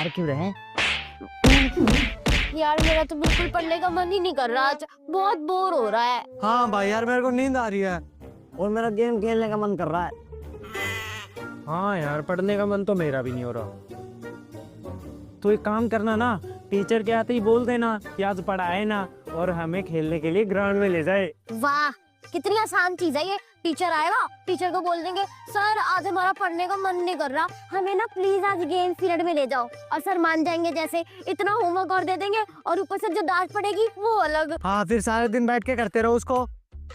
यार क्यों रहे? यार मेरा तो बिल्कुल पढ़ने का मन ही नहीं कर रहा आज, बहुत बोर हो रहा है। हाँ भाई यार मेरे को नींद आ रही है। और मेरा गेम खेलने का मन कर रहा है। हाँ यार पढ़ने का मन तो मेरा भी नहीं हो रहा। तो एक काम करना ना, टीचर के आते ही बोल देना कि आज पढ़ाए ना और हमें खेलने के लिए ग्राउंड में ले जाए। वाह कितनी आसान चीज है ये। टीचर आएगा, टीचर को बोल देंगे सर आज हमारा पढ़ने का मन नहीं कर रहा, हमें ना प्लीज आज गेम पीरियड में ले जाओ, और सर मान जाएंगे, जैसे इतना होमवर्क और दे देंगे और ऊपर से जो डांट पड़ेगी वो अलग। हाँ फिर सारे दिन बैठ के करते रहो उसको।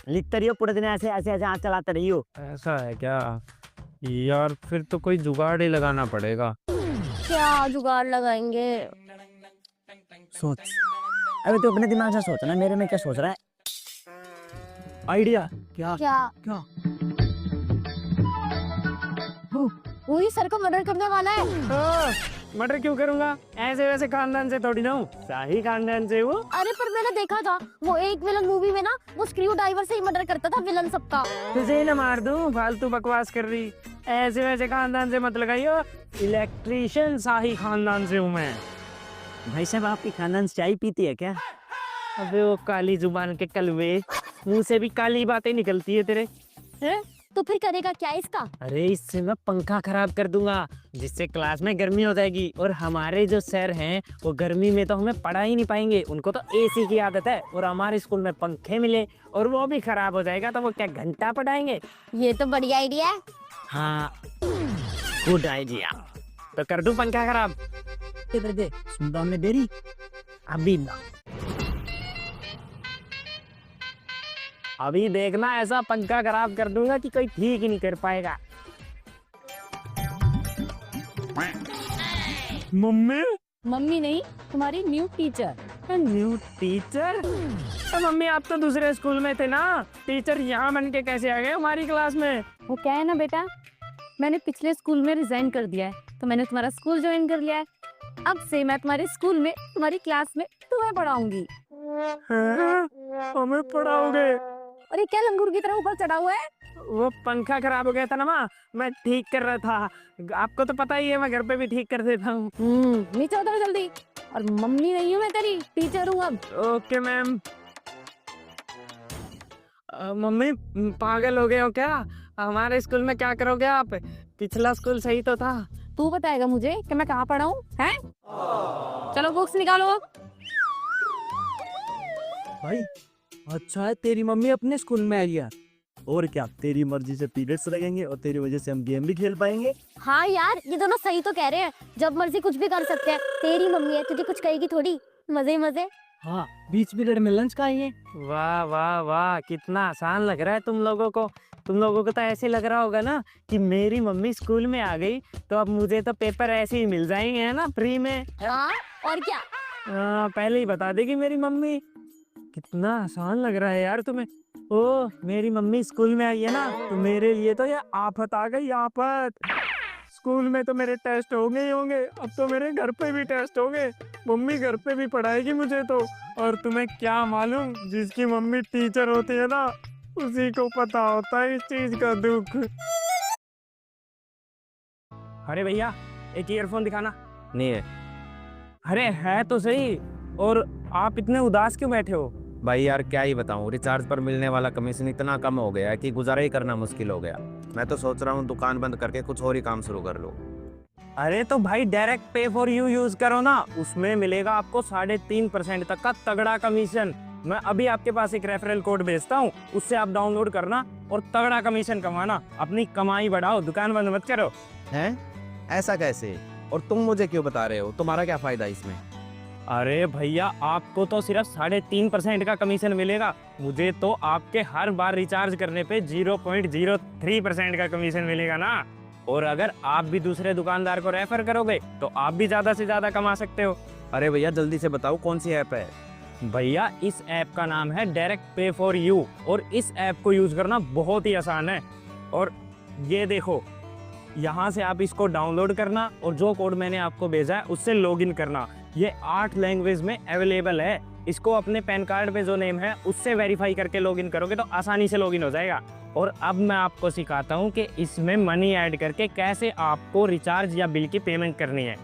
लिखते रहियो पूरे दिन, ऐसे ऐसे ऐसे हाथ चलाते रहियो। ऐसा है क्या यार? फिर तो कोई जुगाड़ ही लगाना पड़ेगा। क्या जुगाड़ लगाएंगे? सोच, अबे तू अपने दिमाग से सोच ना, मेरे में क्या सोच रहा है? आइडिया क्या? क्या वही सर को मर्डर करने वाला है। मर्डर क्यों करूंगा? ऐसे वैसे खानदान से थोड़ी ना हूँ, शाही खानदान से वो। अरे पर मैंने देखा था वो एक विलन मूवी में ना, वो स्क्रू ड्राइवर से ही मर्डर करता था विलन सबका। तुझे ही ना मार दूं, फालतू बकवास कर रही। ऐसे वैसे खानदान से मत लगाइयो, इलेक्ट्रिशियन शाही खानदान से हूँ मैं। भाई साहब आपकी खानदान से चाय पीती है क्या? अबे वो काली जुबान के कलवे, मुंह से भी काली बातें निकलती है तेरे। है? तो फिर करेगा क्या इसका? अरे इससे मैं पंखा खराब कर दूंगा, जिससे क्लास में गर्मी हो जाएगी, और हमारे जो सर हैं वो गर्मी में तो हमें पढ़ा ही नहीं पाएंगे, उनको तो एसी की आदत है, और हमारे स्कूल में पंखे मिले और वो भी खराब हो जाएगा तो वो क्या घंटा पढ़ाएंगे? ये तो बढ़िया आइडिया है। हाँ गुड आइडिया। तो कर दूं पंखा खराब? इधर दे, सुनता हमने देरी। अभी ना, अभी देखना ऐसा पंखा खराब कर दूंगा कि कोई ठीक ही नहीं कर पाएगा। मम्मी? मम्मी नहीं, तुम्हारी न्यू टीचर। New teacher? तो मम्मी आप तो दूसरे स्कूल में थे ना, टीचर यहाँ बन के कैसे आ गए हमारी क्लास में? वो क्या है ना बेटा, मैंने पिछले स्कूल में रिजाइन कर दिया है, तो मैंने तुम्हारा स्कूल ज्वाइन कर लिया है। अब से मैं तुम्हारे स्कूल में, तुम्हारी क्लास में तुम्हें पढ़ाऊंगी। हमें पढ़ाओगे? और ये क्या लंगूर की तरह ऊपर चढ़ा हुआ है? वो पंखा खराब हो गया था ना माँ, मैं ठीक कर रहा था। आपको तो पता ही है मैं घर पे भी ठीक कर देता हूँ। नीचे उतर जल्दी। और मम्मी नहीं हूँ मैं तेरी, टीचर हूँ अब। Okay ma'am. मम्मी पागल हो गए हो क्या? हमारे स्कूल में क्या करोगे आप? पिछला स्कूल सही तो था। तू बताएगा मुझे कि मैं कहाँ पढ़ा हूँ? हैं? चलो बुक्स निकालो। भाई अच्छा है तेरी मम्मी अपने स्कूल में आई है। और क्या, तेरी मर्जी से पीरियड्स लगेंगे और तेरी वजह से हम गेम भी खेल पाएंगे। हाँ यार ये दोनों सही तो कह रहे हैं, जब मर्जी कुछ भी कर सकते हैं। तेरी मम्मी है, तुझे कुछ कहेगी थोड़ी, मजे ही मजे। हाँ बीच पीरियड में लंच का है। वाह वाह वाह, कितना आसान लग रहा है तुम लोगों को। तुम लोगों को तो ऐसे लग रहा होगा ना कि मेरी मम्मी स्कूल में आ गई तो अब मुझे तो पेपर ऐसे ही मिल जाएंगे, है ना, फ्री में। हाँ और क्या। पहले ही बता देगी मेरी मम्मी। कितना आसान लग रहा है यार तुम्हें। ओ मेरी मम्मी स्कूल में आई है ना, तो मेरे लिए तो ये आफत आ गई, आफत। स्कूल में तो मेरे टेस्ट होंगे ही होंगे, अब तो मेरे घर पे भी टेस्ट होंगे। मम्मी घर पे भी पढ़ाएगी मुझे तो। और तुम्हें क्या मालूम, जिसकी मम्मी टीचर होती है ना उसी को पता होता है इस चीज का दुख। अरे भैया एक ईयरफोन दिखाना। नहीं है अरे है तो सही। और आप इतने उदास क्यों बैठे हो? भाई यार, क्या ही बताऊं, रिचार्ज पर मिलने वाला कमीशन इतना कम हो गया है कि गुजारा ही करना मुश्किल हो गया। मैं तो सोच रहा हूँ दुकान बंद करके कुछ और ही काम शुरू कर लूं। अरे तो भाई डायरेक्ट पे फॉर यू यूज करो ना, उसमें मिलेगा आपको 3.5% तक का तगड़ा कमीशन। मैं अभी आपके पास एक रेफरल कोड भेजता हूँ, उससे आप डाउनलोड करना और तगड़ा कमीशन कमाना। अपनी कमाई बढ़ाओ, दुकान बंद मत करो। हैं? ऐसा कैसे? और तुम मुझे क्यों बता रहे हो? तुम्हारा क्या फायदा इसमें? अरे भैया आपको तो सिर्फ 3.5% का कमीशन मिलेगा, मुझे तो आपके हर बार रिचार्ज करने पे 0.03% का कमीशन मिलेगा ना। और अगर आप भी दूसरे दुकानदार को रेफर करोगे तो आप भी ज्यादा से ज्यादा कमा सकते हो। अरे भैया जल्दी से बताओ कौन सी ऐप है? भैया इस ऐप का नाम है डायरेक्ट पे फॉर यू, और इस ऐप को यूज करना बहुत ही आसान है। और ये देखो, यहाँ से आप इसको डाउनलोड करना और जो कोड मैंने आपको भेजा है उससे लॉगिन करना। ये 8 लैंग्वेज में अवेलेबल है। इसको अपने पैन कार्ड पे जो नेम है उससे वेरीफाई करके लॉगिन करोगे तो आसानी से लॉगिन हो जाएगा। और अब मैं आपको सिखाता हूँ कि इसमें मनी ऐड करके कैसे आपको रिचार्ज या बिल की पेमेंट करनी है।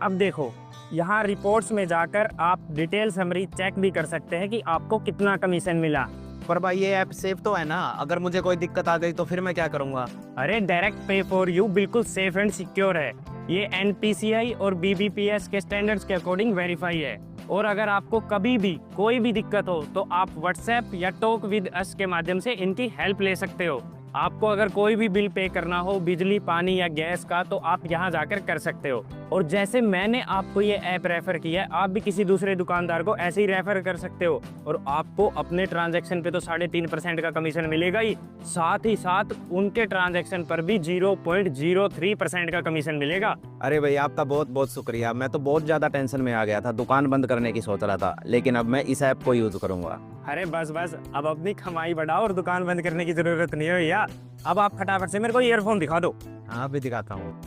अब देखो, यहाँ रिपोर्ट्स में जाकर आप डिटेल समरी चेक भी कर सकते हैं कि आपको कितना कमीशन मिला। पर भाई ये ऐप सेफ तो है ना? अगर मुझे कोई दिक्कत आ गई तो फिर मैं क्या करूँगा? अरे डायरेक्ट पे फॉर यू बिल्कुल सेफ एंड सिक्योर है। ये NPCI और BBPS के स्टैंडर्ड्स के अकॉर्डिंग वेरीफाई है। और अगर आपको कभी भी कोई भी दिक्कत हो तो आप व्हाट्सएप या टॉक विद अस के माध्यम से इनकी हेल्प ले सकते हो। आपको अगर कोई भी बिल पे करना हो, बिजली, पानी या गैस का, तो आप यहाँ जाकर कर सकते हो। और जैसे मैंने आपको ये ऐप रेफर किया है, आप भी किसी दूसरे दुकानदार को ऐसे ही रेफर कर सकते हो। और आपको अपने ट्रांजैक्शन पे तो 3.5% का कमीशन मिलेगा ही, साथ ही साथ उनके ट्रांजैक्शन पर भी 0.03% का कमीशन मिलेगा। अरे भाई आपका बहुत बहुत शुक्रिया। मैं तो बहुत ज़्यादा टेंशन में आ गया था, दुकान बंद करने की सोच रहा था, लेकिन अब मैं इस ऐप को यूज़ करूँगा। अरे बस बस, अब अपनी कमाई बढ़ाओ और दुकान बंद करने की जरूरत नहीं है भैया। अब आप फटाफट से मेरे को ईयरफोन दिखा दो। हाँ भी दिखाता हूँ,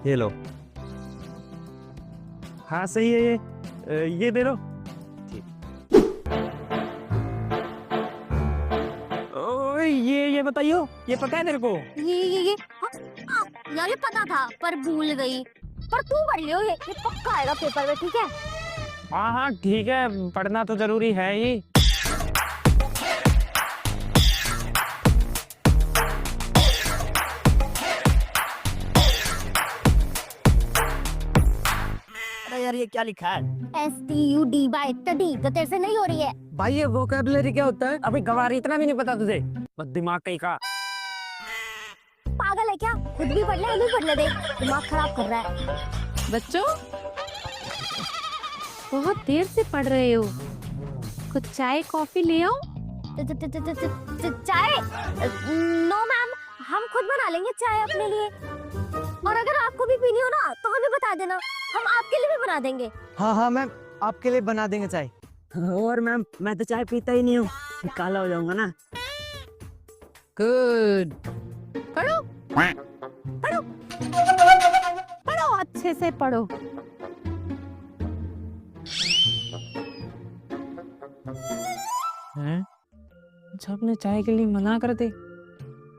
ये लो। हाँ सही है ये दे लो। ओए ये बताइयो, ये पता है तेरे को? ये यार ये पता था पर भूल गई। पर तू पढ़ लियो, ये पक्का आएगा पेपर में, ठीक है? हाँ हाँ ठीक है, पढ़ना तो जरूरी है ही। अरे यार ये क्या लिखा है? STUD बाय टडी, तो तेरे से नहीं हो रही है। भाई ये वोकैबुलरी क्या होता है? अभी गवारी इतना भी नहीं पता तुझे? बस दिमाग कहीं का। पागल है क्या? खुद भी पढ़ ले, हमें पढ़ ले, देख दिमाग खराब कर रहा है। बच्चों, बहुत देर से पढ़ रहे हो, कुछ चाय कॉफी ले आओ। चाय? नो मैम, हम खुद बना लेंगे चाय अपने लिए। और अगर आपको भी पीनी हो ना तो हमें बता देना, हम आपके लिए भी बना देंगे। हाँ मैम, आपके लिए बना देंगे चाय। और मैम मैं तो चाय पीता ही नहीं हूँ, काला हो जाऊंगा ना। गुड, पढ़ो पढ़ो पढ़ो, अच्छे से पढ़ो। हैं? अच्छा अपने चाय के लिए मना कर दे।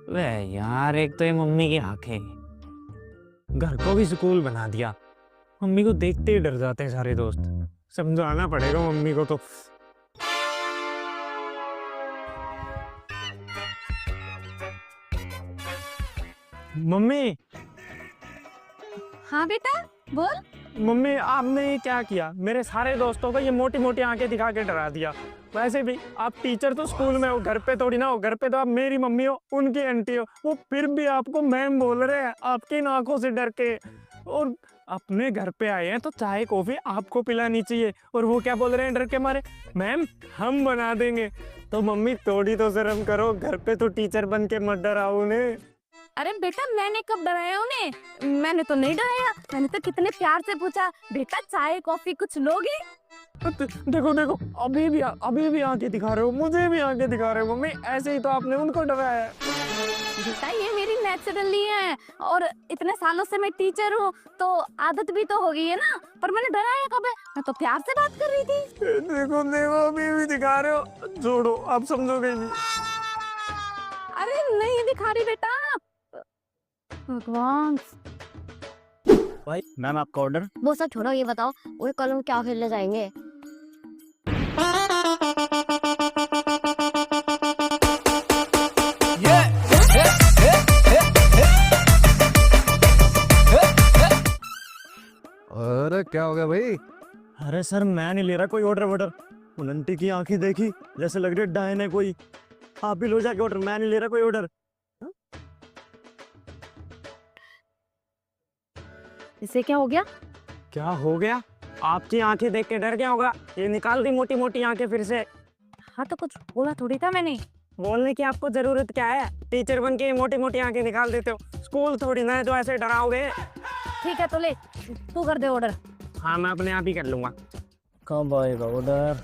वे यार, एक तो ये मम्मी की आंखें, घर को भी स्कूल बना दिया। मम्मी को देखते ही डर जाते हैं सारे दोस्त। समझाना पड़ेगा मम्मी को तो। मम्मी, हाँ बेटा बोल। मम्मी आपने ये क्या किया? मेरे सारे दोस्तों को ये मोटी मोटी आंखें दिखा के डरा दिया। वैसे भी आप टीचर तो स्कूल में हो, घर पे थोड़ी ना हो। घर पे तो आप मेरी मम्मी हो, उनकी आंटी हो, वो फिर भी आपको मैम बोल रहे हैं आपकी इन आंखों से डर के। और अपने घर पे आए हैं तो चाय कॉफी आपको पिलानी चाहिए, और वो क्या बोल रहे हैं डर के मारे? मैम हम बना देंगे। तो मम्मी थोड़ी तो शर्म करो, घर पे तो टीचर बन के मत डराओ उन्हें। अरे बेटा, मैंने कब डराया उन्हें? मैंने तो नहीं डराया, मैंने तो कितने प्यार से पूछा, बेटा चाय कॉफी कुछ लोगे? देखो देखो, अभी भी आंखें दिखा रहे हो, मुझे भी आंखें दिखा रहे हो। मम्मी ऐसे ही तो आपने उनको डराया है। बेटा ये मेरी नेचुरली है, और इतने सालों से मैं टीचर हूँ तो आदत भी तो हो गई है ना। पर मैंने डराया कब है? मैं तो प्यार से बात कर रही थी। देखो देखो, अभी भी दिखा रहे हो। छोड़ो, आप समझोगे नहीं। अरे नहीं दिखा रही बेटा, भगवान। भाई मैम आपका ऑर्डर। वो सब छोड़ो, ये बताओ वो कल हम क्या खेलने जाएंगे? अरे क्या हो गया भाई? अरे सर मैं नहीं ले रहा कोई ऑर्डर वॉर्डर। उन आंटी की आंखें देखी, जैसे लग रही है डायन है कोई। आप ही लो जाके ऑर्डर, मैं नहीं ले रहा कोई ऑर्डर। इसे क्या हो गया? क्या हो गया? आपकी आंखें देख के डर गया होगा, ये निकाल दी मोटी मोटी आंखें फिर से। हाँ तो कुछ बोला थोड़ी था मैंने। बोलने की आपको जरूरत क्या है? टीचर बन के मोटी मोटी आंखें निकाल देते हो। स्कूल थोड़ी ना है जो ऐसे डराओगे। ठीक है तो ले, तू कर दे ऑर्डर। हाँ मैं अपने आप ही कर लूंगा। कब आएगा ऑर्डर?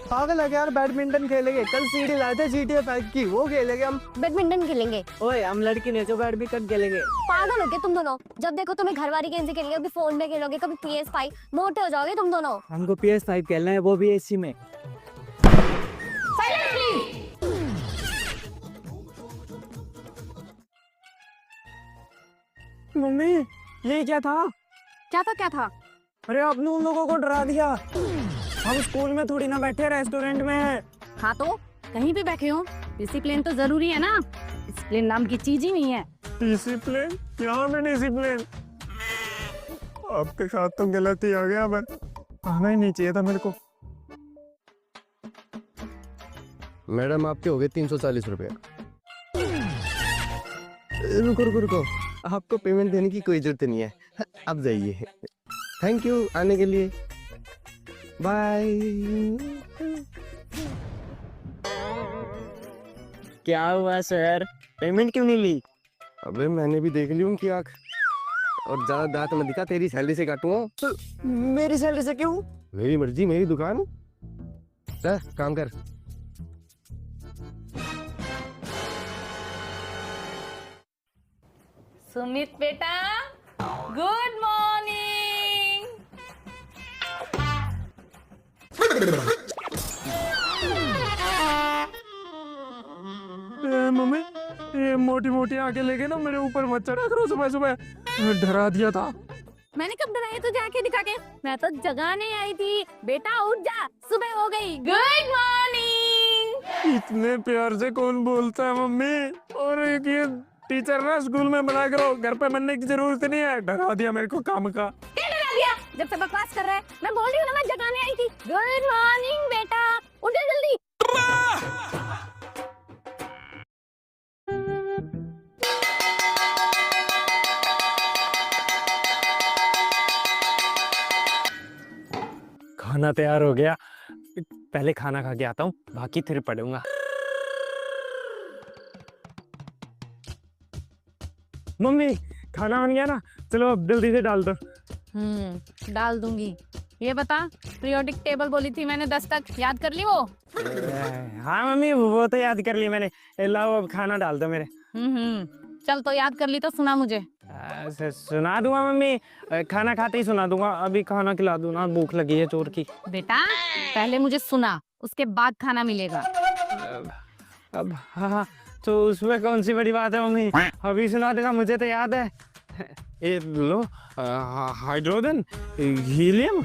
पागल है यार, बैडमिंटन खेलेंगे। कल सीडी लाए थे GTA 5 की, वो खेलेंगे हम। बैडमिंटन खेलेंगे? ओए हम लड़की नहीं, जो बैडमिंटन खेलेंगे। पागल हो गए तुम दोनों? जब देखो तुम्हें घर वाली गेम से खेलेंगे, कभी फोन में खेलोगे, कभी PS5। मोटे हो जाओगे तुम दोनों। हमको PS5 खेलना है, वो भी AC में। मम्मी ये क्या था? क्या था? अरे आपने उन लोगों को डरा दिया। हम स्कूल में थोड़ी ना बैठे, रेस्टोरेंट में है। हाँ तो कहीं भी बैठे हो, डिसिप्लिन तो जरूरी है ना। डिसिप्लिन नाम की चीज ही नहीं है। डिसिप्लिन? यहाँ में डिसिप्लिन? आपके साथ तो गलती आ गया, पर आना ही नहीं चाहिए था मेरे को। मैडम आपके हो गए 340 रुपये। रुको रुको रुको, आपको पेमेंट देने की कोई जरूरत नहीं है, आप जाइए। थैंक यू आने के लिए, बाय। क्या हुआ सर, पेमेंट क्यों नहीं ली? अबे मैंने भी देख ली उनकी आँख। और ज्यादा दांत मत दिखा, तेरी सैलरी से काटूंगा। मेरी सैलरी से क्यों? मेरी मर्जी, मेरी दुकान। जा काम कर। सुमित बेटा, गुड मॉर्निंग। मम्मी, ये मोटी मोटी आंखें लेके ना मेरे ऊपर मत चढ़ा करो सुबह सुबह, डरा दिया था। मैंने कब डराया तुझे आके दिखा के? मैं तो जगाने आई थी। बेटा उठ जा, सुबह हो गई। Good morning. इतने प्यार से कौन बोलता है मम्मी? और एक ये टीचर ना स्कूल में बना करो, घर पे बनने की जरूरत नहीं है। डरा दिया मेरे को काम का। क्या डरा दिया? जब से बकवास कर रहा है। मैं बोल रही हूँ ना, मैं जगाने आई थी। गुड मॉर्निंग बेटा, उठ जा जल्दी। खाना तैयार हो गया, पहले खाना खा के आता हूँ, बाकी फिर पढ़ूंगा। मम्मी खाना बन गया ना, चलो अब जल्दी से डाल दो। डाल दूंगी। ये बता, पीरियोडिक टेबल बोली थी मैंने 10 तक, याद कर ली वो? हाँ मम्मी, वो तो याद कर ली मैंने। लाओ अब खाना डाल दो मेरे। चल तो याद कर ली तो सुना मुझे। सुना दूंगा मम्मी, खाना खाते ही सुना दूंगा। अभी खाना खिला दूं ना, भूख लगी है चोर की। बेटा पहले मुझे सुना, उसके बाद खाना मिलेगा। अब हाँ, तो उसमें कौन सी बड़ी बात है मम्मी, अभी सुना देगा, मुझे तो याद है। ये लो, हाइड्रोजन, हीलियम,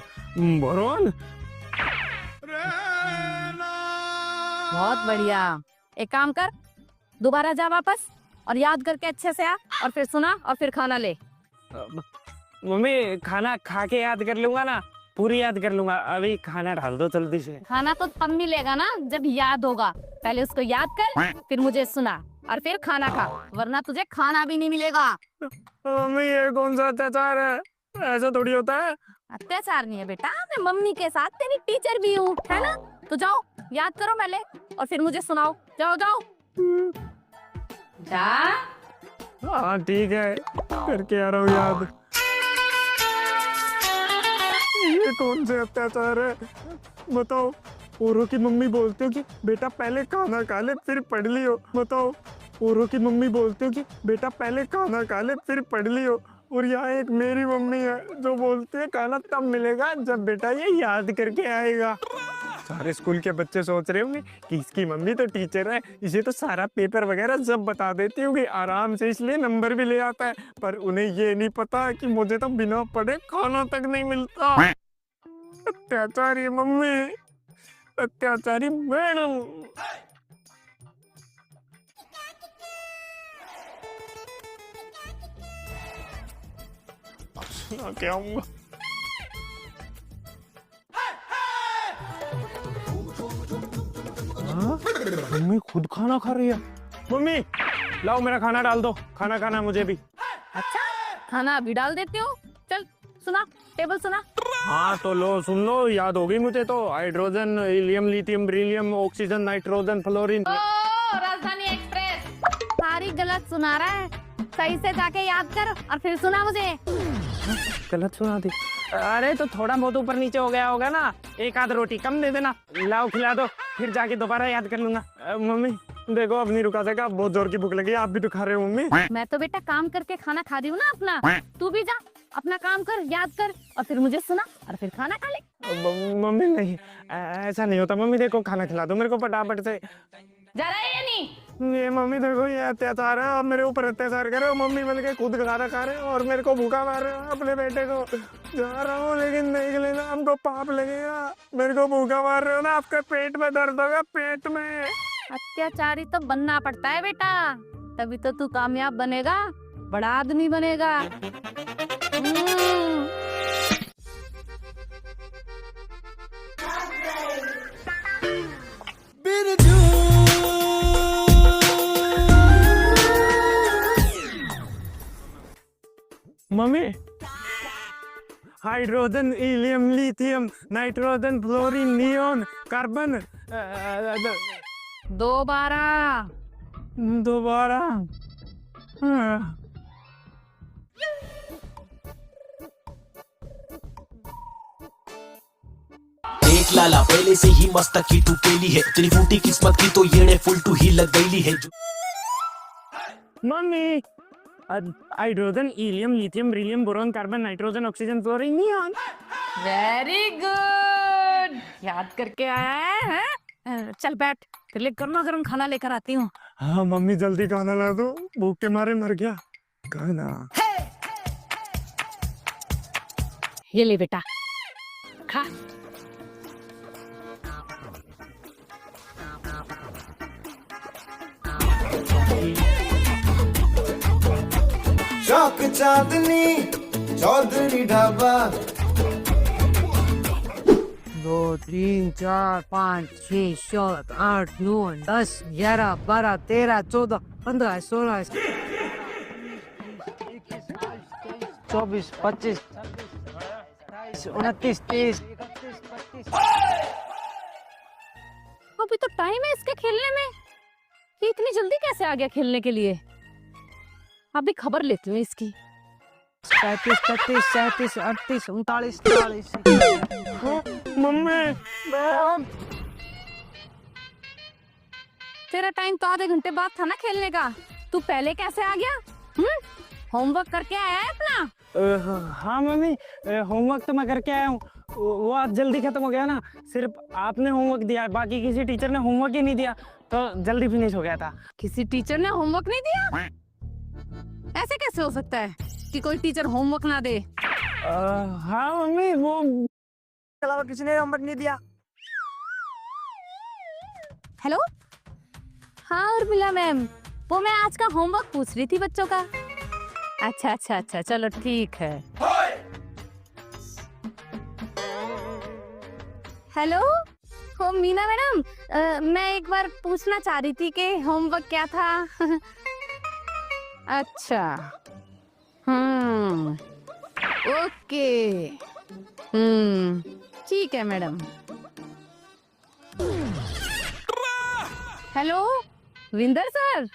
बोरॉन। बहुत बढ़िया। एक काम कर, दोबारा जा वापस और याद करके अच्छे से आ, और फिर सुना और फिर खाना ले। मम्मी खाना खा के याद कर लूंगा ना, पूरी याद कर लूंगा। अभी खाना डाल दो जल्दी से। खाना तो तब मिलेगा ना जब याद होगा। पहले उसको याद कर, फिर मुझे सुना और फिर खाना खा, वरना तुझे खाना भी नहीं मिलेगा। मम्मी ये कौन सा अत्याचार है, ऐसा थोड़ी होता है। अत्याचार नहीं है बेटा, मैं मम्मी के साथ तेरी टीचर भी हूँ, है ना? तो जाओ याद करो पहले और फिर मुझे सुनाओ। जाओ जाओ जा। हाँ ठीक है, करके आ रहा हूँ याद। ये कौन से अत्याचार है बताओ? औरों की मम्मी बोलते हो कि बेटा पहले खाना खा ले फिर पढ़ लियो। बताओ, औरों की मम्मी बोलते हो कि बेटा पहले खाना खा ले फिर पढ़ लियो, और यहाँ एक मेरी मम्मी है जो बोलती है खाना तब मिलेगा जब बेटा ये याद करके आएगा। सारे स्कूल के बच्चे सोच रहे होंगे कि इसकी मम्मी तो टीचर है, इसे तो सारा पेपर वगैरह सब बता देती होगी आराम से, इसलिए नंबर भी ले आता है। पर उन्हें ये नहीं पता कि मुझे तो बिना पढ़े खाना तक नहीं मिलता। अत्याचारी मम्मी, अत्याचारी मैडम। सुना के आऊंगा। मम्मी खुद खाना खा रही है। मम्मी लाओ मेरा खाना डाल दो, खाना खाना मुझे भी। अच्छा खाना अभी डाल देती हूँ। चल सुना, टेबल सुना। हाँ तो लो सुन लो, याद हो गई मुझे तो। Hydrogen, helium, lithium, beryllium, oxygen, nitrogen, fluorine. राजधानी एक्सप्रेस सारी गलत सुना रहा है। सही से जाके याद कर और फिर सुना मुझे। गलत सुना दी? अरे तो थोड़ा बहुत ऊपर नीचे हो गया होगा ना, एक आध रोटी कम दे देना। लाओ खिला दो, फिर जाके दोबारा याद कर लूंगा। मम्मी देखो अब नहीं रुका सका, बहुत जोर की भूख लगी है। आप भी तो खा रहे हो मम्मी। मैं तो बेटा काम करके खाना खा रही हूँ ना अपना। तू भी जा अपना काम कर, याद कर और फिर मुझे सुना और फिर खाना खा ले। मम्मी नहीं, ऐसा नहीं होता। मम्मी देखो खाना खिला दो मेरे को फटाफट से। जा रहा है या नहीं? ये मम्मी देखो ये अत्याचार है, आप मेरे ऊपर अत्याचार कर रहे हो, मम्मी बन के खुद खाना खा रहे हो और मेरे को भूखा मार रहे हो अपने बेटे को। जा रहा हूँ लेकिन नहीं लेना, हमको पाप लगेगा। मेरे को भूखा मार रहे हो ना, आपके पेट में दर्द होगा, पेट में। अत्याचारी तो बनना पड़ता है बेटा, तभी तो तू कामयाब बनेगा, बड़ा आदमी बनेगा। Mummy, hydrogen, helium, lithium, nitrogen, fluorine, neon, carbon, दोबारा दोबारा। हाँ। देख लाला पहले से ही मस्तक की तू पेली है, तेरी फूटी किस्मत की तो येड़े फुल टू ही लग गई है। Mummy, hydrogen, helium, lithium, beryllium, boron, carbon, nitrogen, oxygen, fluorine, neon. Very good, याद करके आया है। चल बैठ, तेरे लिए गर्मा गर्म खाना लेकर आती हूँ। हाँ मम्मी, जल्दी खाना ला दो, भूख के मारे मर गया। खाना। ये ले बेटा, खा। शौक चांदनी चौधरी ढाबा। 2 3 4 5 6 7 8 9 10 11 12 13 14 15 16 24 25 29 30। अभी तो टाइम है इसके खेलने में, ये इतनी जल्दी कैसे आ गया खेलने के लिए? अभी खबर लेती हूँ इसकी। 35 36 37 38 39 40। मम्मी, तेरा टाइम तो आधे घंटे बाद था ना खेलने का, तू पहले कैसे आ गया? होमवर्क करके आया है अपना? हाँ मम्मी, होमवर्क तो मैं करके आया हूँ, वो आज जल्दी खत्म हो गया ना। सिर्फ आपने होमवर्क दिया, बाकी किसी टीचर ने होमवर्क ही नहीं दिया, तो जल्दी फिनिश हो गया था। किसी टीचर ने होमवर्क नहीं दिया? ऐसे कैसे हो सकता है कि कोई टीचर होमवर्क ना दे? हाँ मम्मी, वो अलावा किसी ने होमवर्क नहीं दिया। हेलो, हाँ उर्मिला मैम, वो मैं आज का होमवर्क पूछ रही थी बच्चों का। अच्छा अच्छा अच्छा, चलो ठीक है। हेलो, हो मीना मैडम, मैं एक बार पूछना चाह रही थी कि होमवर्क क्या था। अच्छा, ओके, ठीक है मैडम। हेलो विंदर सर,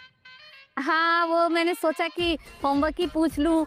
हाँ वो मैंने सोचा कि होमवर्क ही पूछ लूं,